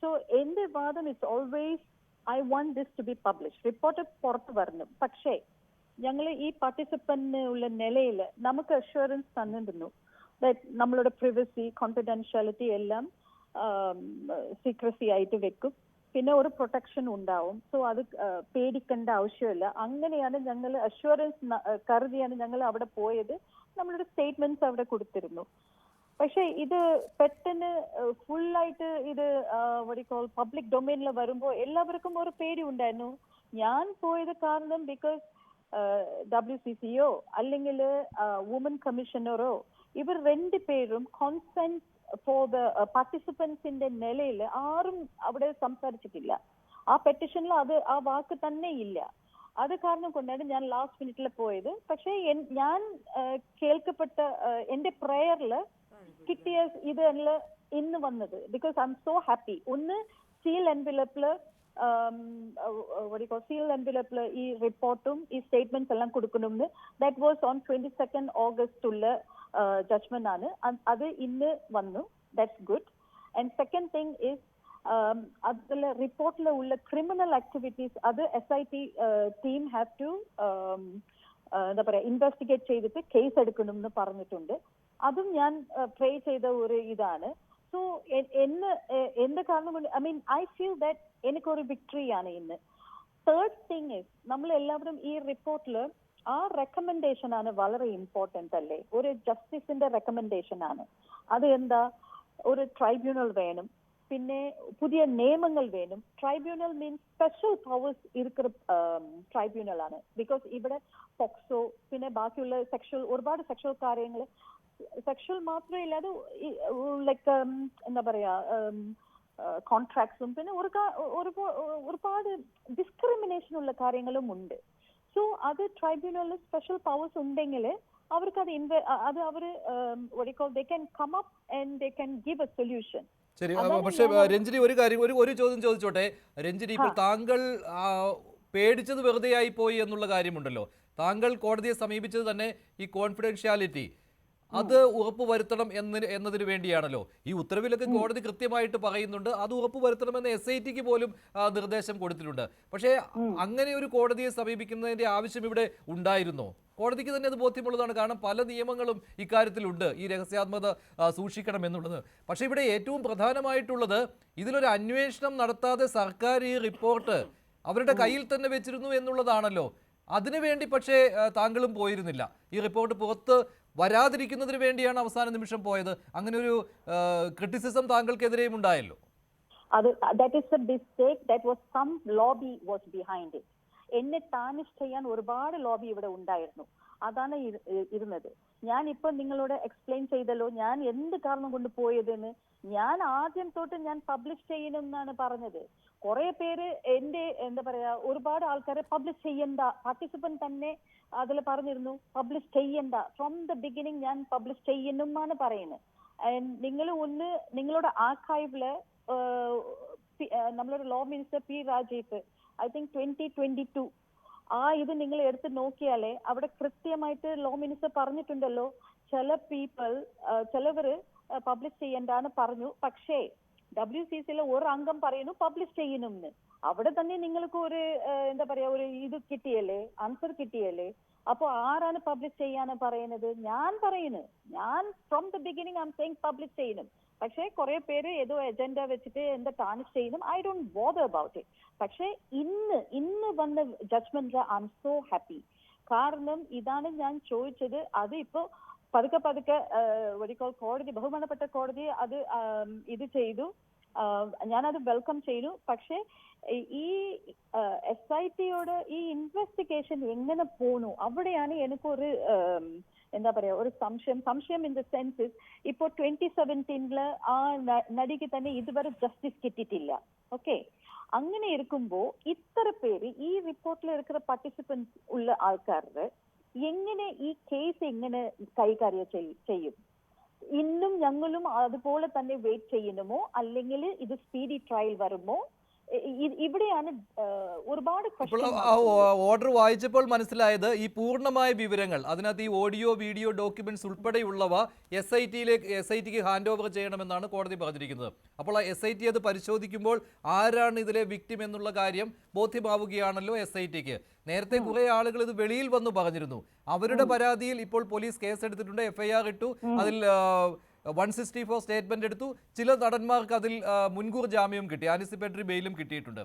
So എന്റെ വാദം it's always I want this to be publish. Report പുറത്ത് വരണം. പക്ഷേ ഞങ്ങൾ ഈ പാർട്ടിസിപ്പന്റിന് ഉള്ള നിലയിൽ നമുക്ക് അഷ്വറൻസ് തന്നിരുന്നു നമ്മളുടെ പ്രിവസി കോൺഫിഡൻഷ്യാലിറ്റി എല്ലാം സീക്രസി ആയിട്ട് വെക്കും, പിന്നെ ഒരു പ്രൊട്ടക്ഷൻ ഉണ്ടാവും. സോ അത് പേടിക്കേണ്ട ആവശ്യമില്ല. അങ്ങനെയാണ് ഞങ്ങൾ അഷ്വറൻസ് കരുതിയാണ് ഞങ്ങൾ അവിടെ പോയത്. നമ്മളുടെ സ്റ്റേറ്റ്മെന്റ്സ് അവിടെ കൊടുത്തിരുന്നു. പക്ഷെ ഇത് പെട്ടെന്ന് ഫുള്ളായിട്ട് ഇത് പബ്ലിക് ഡൊമൈനിൽ വരുമ്പോൾ എല്ലാവർക്കും ഒരു പേടി ഉണ്ടായിരുന്നു. ഞാൻ പോയത് കാരണം ബിക്കോസ് WCCയോ അല്ലെങ്കിൽ വുമൻ കമ്മീഷണറോ ഇവർ 2 പേരും കോൺസെന്റ് ഫോർ ദ പാർട്ടിസിപ്പൻസിന്റെ നിലയിൽ ആരും അവിടെ സംസാരിച്ചിട്ടില്ല. ആ പെറ്റീഷനിൽ അത് ആ വാക്ക് തന്നെ ഇല്ല. അത് കാരണം കൊണ്ടാണ് ഞാൻ ലാസ്റ്റ് മിനിറ്റിൽ പോയത്. പക്ഷേ ഞാൻ കേൾക്കപ്പെട്ട എന്റെ പ്രേയറിൽ കിട്ടിയ ഇതല്ല ഇന്ന് വന്നത്. Because I am so happy. ഒന്ന് സീൽ എൻവലപ്പില് ഈ റിപ്പോർട്ടും ഈ സ്റ്റേറ്റ്മെന്റ്സ് എല്ലാം കൊടുക്കണമെന്ന്. ദാറ്റ് വാസ് ഓൺ 22 ഓഗസ്റ്റ് ഉള്ള ജഡ്ജ്മെന്റ് ആണ്. അത് ഇന്ന് വന്നു. That's good. And second thing is അതിൽ റിപ്പോർട്ടിൽ ഉള്ള ക്രിമിനൽ ആക്ടിവിറ്റീസ് അത് SIT ടീം ഹാവ് ടു എന്താ പറയാ ഇൻവെസ്റ്റിഗേറ്റ് ചെയ്തിട്ട് കേസ് എടുക്കണമെന്ന് പറഞ്ഞിട്ടുണ്ട്. അതും ഞാൻ പ്രേ ചെയ്ത ഒരു ഇതാണ്. സോ എന്ത് കാരണം കൊണ്ട് ഐ ഫീൽ ദാറ്റ് എനിക്കൊരു വിക്ടറിയാണ് ഇന്ന്. തേർഡ് തിങ് ഇസ് നമ്മൾ എല്ലാവരും ഈ റിപ്പോർട്ടിൽ ആ റെക്കമെൻഡേഷൻ ആണ് വളരെ ഇമ്പോർട്ടന്റ് അല്ലേ. ഒരു ജസ്റ്റിസിന്റെ റെക്കമെൻഡേഷൻ ആണ്. അത് എന്താ, ഒരു ട്രൈബ്യൂണൽ വേണം, പിന്നെ പുതിയ നിയമങ്ങൾ വേണം. ട്രൈബ്യൂണൽ മീൻസ് സ്പെഷ്യൽ പവേഴ്സ് ഇരിക്കുന്ന ട്രൈബ്യൂണൽ ആണ്. ബിക്കോസ് ഇവിടെ പോക്സോ പിന്നെ ബാക്കിയുള്ള ഒരുപാട് സെക്ഷൽ കാര്യങ്ങൾ സെക്ഷൽ മാത്രമില്ലാതെ ലൈക്ക് എന്താ പറയാ കോൺട്രാക്ട്സും പിന്നെ ഒരുപാട് ഡിസ്ക്രിമിനേഷൻ ഉള്ള കാര്യങ്ങളും ഉണ്ട്. സോ അത് ട്രൈബ്യൂണലിൽ സ്പെഷ്യൽ പവേഴ്സ് ഉണ്ടെങ്കിൽ അവർക്ക് അത് അവർ they can come up and they can give a solution. ശരി. പക്ഷേ രഞ്ജിനി ഒരു കാര്യം ഒരു ചോദ്യം ചോദിച്ചോട്ടെ രഞ്ജിനി. ഇപ്പോൾ താങ്കൾ പേടിച്ചത് വെറുതെയായി പോയി എന്നുള്ള കാര്യമുണ്ടല്ലോ. താങ്കൾ കോടതിയെ സമീപിച്ചത് തന്നെ ഈ കോൺഫിഡൻഷ്യാലിറ്റി അത് ഉറപ്പുവരുത്തണം എന്നതിന് വേണ്ടിയാണല്ലോ. ഈ ഉത്തരവിലൊക്കെ കോടതി കൃത്യമായിട്ട് പറയുന്നുണ്ട് അത് ഉറപ്പുവരുത്തണമെന്ന് SITക്ക് പോലും നിർദ്ദേശം കൊടുത്തിട്ടുണ്ട്. പക്ഷേ അങ്ങനെ ഒരു കോടതിയെ സമീപിക്കുന്നതിന്റെ ആവശ്യം ഇവിടെ ഉണ്ടായിരുന്നോ? കോടതിക്ക് തന്നെ അത് ബോധ്യമുള്ളതാണ്. കാരണം പല നിയമങ്ങളും ഇക്കാര്യത്തിലുണ്ട്, ഈ രഹസ്യാത്മകത സൂക്ഷിക്കണം എന്നുള്ളത്. പക്ഷേ ഇവിടെ ഏറ്റവും പ്രധാനമായിട്ടുള്ളത് ഇതിലൊരു അന്വേഷണം നടത്താതെ സർക്കാർ ഈ റിപ്പോർട്ട് അവരുടെ കയ്യിൽ തന്നെ വെച്ചിരുന്നു എന്നുള്ളതാണല്ലോ. അതിനുവേണ്ടി പക്ഷേ താങ്കളും പോയിരുന്നില്ല. ഈ റിപ്പോർട്ട് പുറത്ത് വരാതിരിക്കുന്നതിന് വേണ്ടിയാണ് അവസാന നിമിഷം പോയത്. അങ്ങനെ ഒരു ക്രിറ്റിസിസം താങ്കൾക്കെതിരെയും ഉണ്ടായല്ലോ. എന്നെ ടാനിഷ് ചെയ്യാൻ ഒരുപാട് ലോബി ഇവിടെ ഉണ്ടായിരുന്നു. അതാണ് ഇരുന്നത്. ഞാൻ ഇപ്പൊ നിങ്ങളോട് എക്സ്പ്ലെയിൻ ചെയ്തല്ലോ ഞാൻ എന്ത് കാരണം കൊണ്ട് പോയതെന്ന്. ഞാൻ ആദ്യം തൊട്ട് ഞാൻ പബ്ലിഷ് ചെയ്യണമെന്നാണ് പറഞ്ഞത്. കുറെ പേര് എന്റെ എന്താ പറയാ ഒരുപാട് ആൾക്കാരെ പബ്ലിഷ് ചെയ്യണ്ട, പാർട്ടിസിപ്പന്റ് തന്നെ അതിൽ പറഞ്ഞിരുന്നു പബ്ലിഷ് ചെയ്യണ്ട. ഫ്രം ദ ബിഗിനിങ് ഞാൻ പബ്ലിഷ് ചെയ്യണമെന്നാണ് പറയുന്നത്. നിങ്ങൾ നിങ്ങളുടെ ആർക്കൈവില് നമ്മളുടെ law minister P. Rajeev I think 2022 ഇത് നിങ്ങൾ എടുത്ത് നോക്കിയാലേ അവിടെ കൃത്യമായിട്ട് ലോ മിനിസ്റ്റർ പറഞ്ഞിട്ടുണ്ടല്ലോ ചിലവര് പബ്ലിഷ് ചെയ്യണ്ടെന്ന് പറഞ്ഞു. പക്ഷേ WCCയിലെ ഒരു അംഗം പറയുന്നു പബ്ലിഷ് ചെയ്യണമെന്ന്. അവിടെ തന്നെ നിങ്ങൾക്ക് ഒരു എന്താ പറയാ ഒരു ഇത് കിട്ടിയല്ലേ, ആൻസർ കിട്ടിയല്ലേ. അപ്പൊ ആരാണ് പബ്ലിഷ് ചെയ്യാന്ന് പറയുന്നത്? ഞാൻ പറയുന്നു, ഞാൻ from the beginning I am saying publish ചെയ്യണം. പക്ഷേ കുറെ പേര് ഏതോ അജണ്ട വെച്ചിട്ട് എന്താ ടാനിഷ് ചെയ്യണം. I don't bother about it. പക്ഷേ ഇന്ന് വന്ന judgment I am so happy. കാരണം ഇതാണ് ഞാൻ ചോദിച്ചത്. അത് ഇപ്പോ പതുക്കെ കോടതി, ബഹുമാനപ്പെട്ട കോടതി അത് ഇത് ചെയ്തു. ഞാനത് വെൽക്കം ചെയ്തു. പക്ഷേ ഈ SITയോട് ഈ ഇൻവെസ്റ്റിഗേഷൻ എങ്ങനെ പോണു അവിടെയാണ് എനിക്കൊരു എന്താ പറയാ ഒരു സംശയം ഇൻ ദ സെൻസ് ഇപ്പോ 2017 ആ നടിക്ക് തന്നെ ഇതുവരെ ജസ്റ്റിസ് കിട്ടിയിട്ടില്ല. ഓക്കെ, അങ്ങനെ ഇരിക്കുമ്പോ ഇത്ര പേര് ഈ റിപ്പോർട്ടിൽ ഇരിക്കുന്ന പാർട്ടിസിപ്പൻസ് ഉള്ള ആൾക്കാരുടെ എങ്ങനെ ഈ കേസ് എങ്ങനെ കൈകാര്യം ചെയ്യും? ഇന്നും ഞങ്ങളും അതുപോലെ തന്നെ വെയിറ്റ് ചെയ്യണമോ അല്ലെങ്കിൽ ഇത് സ്പീഡി ട്രയൽ വരുമോ? ഇവിടെയാണ് ഒരുപാട് ഇപ്പോൾ ഓർഡർ വായിച്ചപ്പോൾ മനസ്സിലായത് ഈ പൂർണ്ണമായ വിവരങ്ങൾ അതിനകത്ത് ഈ ഓഡിയോ വീഡിയോ ഡോക്യുമെന്റ്സ് ഉൾപ്പെടെയുള്ളവ SITക്ക് ഹാൻഡ് ഓവർ ചെയ്യണമെന്നാണ് കോടതി പറഞ്ഞിരിക്കുന്നത്. അപ്പോൾ ആ SIT അത് പരിശോധിക്കുമ്പോൾ ആരാണ് ഇതിലെ വിക്ടിം എന്നുള്ള കാര്യം ബോധ്യമാവുകയാണല്ലോ SITക്ക്. നേരത്തെ കുറെ ആളുകൾ ഇത് വെളിയിൽ വന്നു പറഞ്ഞിരുന്നു. അവരുടെ പരാതിയിൽ ഇപ്പോൾ പോലീസ് കേസെടുത്തിട്ടുണ്ട്, FIR ഇട്ടു, അതിൽ 164 സ്റ്റേറ്റ്മെന്റ് എടുത്തു. ചില നടന്മാർക്ക് അതിൽ മുൻകൂർ ജാമ്യവും കിട്ടി, ആന്റിസിപ്പേറ്ററി ബെയിലും കിട്ടിയിട്ടുണ്ട്.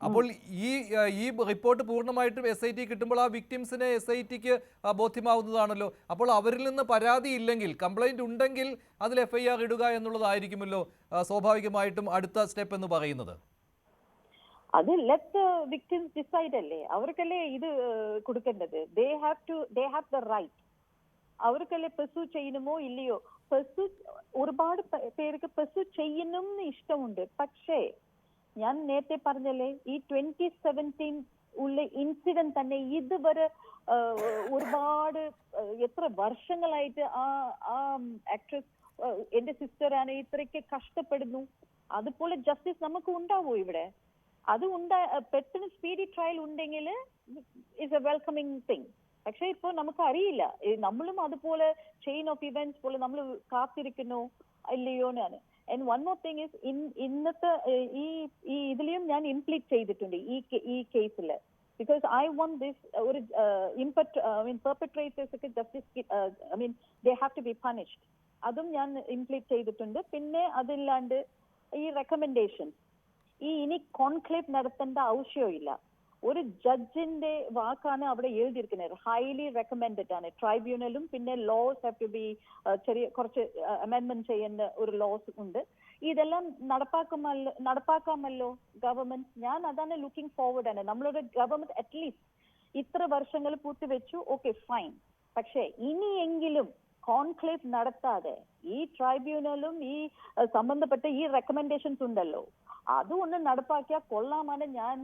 അപ്പോൾ ഈ റിപ്പോർട്ട് പൂർണ്ണമായിട്ടും SIT കിട്ടുമ്പോൾ ആ വിക്ടിംസിനെ SITക്ക് ബോധ്യമാവുന്നതാണല്ലോ. അപ്പോൾ അവരിൽ നിന്ന് പരാതി ഇല്ലെങ്കിൽ, കംപ്ലൈന്റ് ഉണ്ടെങ്കിൽ അതിൽ FIR ഇടുക എന്നുള്ളതായിരിക്കുമല്ലോ സ്വാഭാവികമായിട്ടും അടുത്ത സ്റ്റെപ്പ് എന്ന് പറയുന്നത്. അത് ലെറ്റ് വിക്ടിംസ് ഡിസൈഡ് അല്ലേ, അവർക്കല്ലേ ഇത് കൊടുക്കേണ്ടത്. They have the right. അവർക്കല്ലേ പെർസ്യൂ ചെയ്യണമോ ഇല്ലയോ. ഒരുപാട് പേർക്ക് പെർസ്യൂ ചെയ്യണം എന്ന് ഇഷ്ടമുണ്ട്. പക്ഷേ ഞാൻ നേരത്തെ പറഞ്ഞല്ലേ, ഈ 2017 ഉള്ള ഇൻസിഡന്റ് തന്നെ ഇതുവരെ ഒരുപാട് എത്ര വർഷങ്ങളായിട്ട് ആ ആക്ട്രസ് എന്റെ സിസ്റ്ററാണ് ഇത്രയ്ക്ക് കഷ്ടപ്പെടുന്നു. അതുപോലെ ജസ്റ്റിസ് നമുക്ക് ഉണ്ടാവോ ഇവിടെ? അത് പെട്ടെന്ന് സ്പീഡി ട്രയൽ ഉണ്ടെങ്കിൽ ഇറ്റ്സ് എ വെൽക്കമിങ് തിങ്. പക്ഷെ ഇപ്പൊ നമുക്ക് അറിയില്ല, നമ്മളും അതുപോലെ ചെയിൻ ഓഫ് ഇവന്റ്സ് പോലെ നമ്മൾ കാത്തിരിക്കുന്നു ഇല്ലയോന്നാണ്. And one more thing is ഇന്നത്തെ ഈ ഇതിലെയും ഞാൻ ഇംപ്ലീറ്റ് ചെയ്തിട്ടുണ്ട് ഈ കേസിൽ. ബിക്കോസ് ഐ വോണ്ട് ദിസ് ഒരു പെർപെട്രേറ്റേഴ്സ് ഒക്കെ justice they have to be punished. അതും ഞാൻ ഇംപ്ലീറ്റ് ചെയ്തിട്ടുണ്ട്. പിന്നെ അതില്ലാണ്ട് ഈ റെക്കമെൻഡേഷൻസ്, ഇനി കോൺക്ലേവ് നടത്തേണ്ട ആവശ്യമില്ല. ഒരു ജഡ്ജിന്റെ വാക്കാണ് അവിടെ എഴുതിയിരിക്കുന്നത്. ഹൈലി റെക്കമെൻഡഡ് ആണ്. ട്രൈബ്യൂണലും പിന്നെ ലോസ് ഹാവ് ടു ബി കുറച്ച് അമെൻഡ്മെന്റ് ചെയ്യുന്ന ഒരു ലോസ് ഉണ്ട്. ഇതെല്ലാം നടപ്പാക്കാമല്ലോ ഗവൺമെന്റ്. ഞാൻ അതാണ് ലുക്കിംഗ് ഫോർവേഡ് ആണ്. നമ്മളൊരു ഗവൺമെന്റ് അറ്റ്ലീസ്റ്റ് ഇത്ര വർഷങ്ങൾ പൂർത്തിവെച്ചു, ഓക്കെ ഫൈൻ. പക്ഷെ ഇനിയെങ്കിലും കോൺക്ലേവ് നടത്താതെ ഈ ട്രൈബ്യൂണലും ഈ സംബന്ധപ്പെട്ട ഈ റെക്കമെൻഡേഷൻസ് ഉണ്ടല്ലോ, അതുകൊണ്ട് നടപ്പാക്കിയാൽ കൊള്ളാമാണ്. ഞാൻ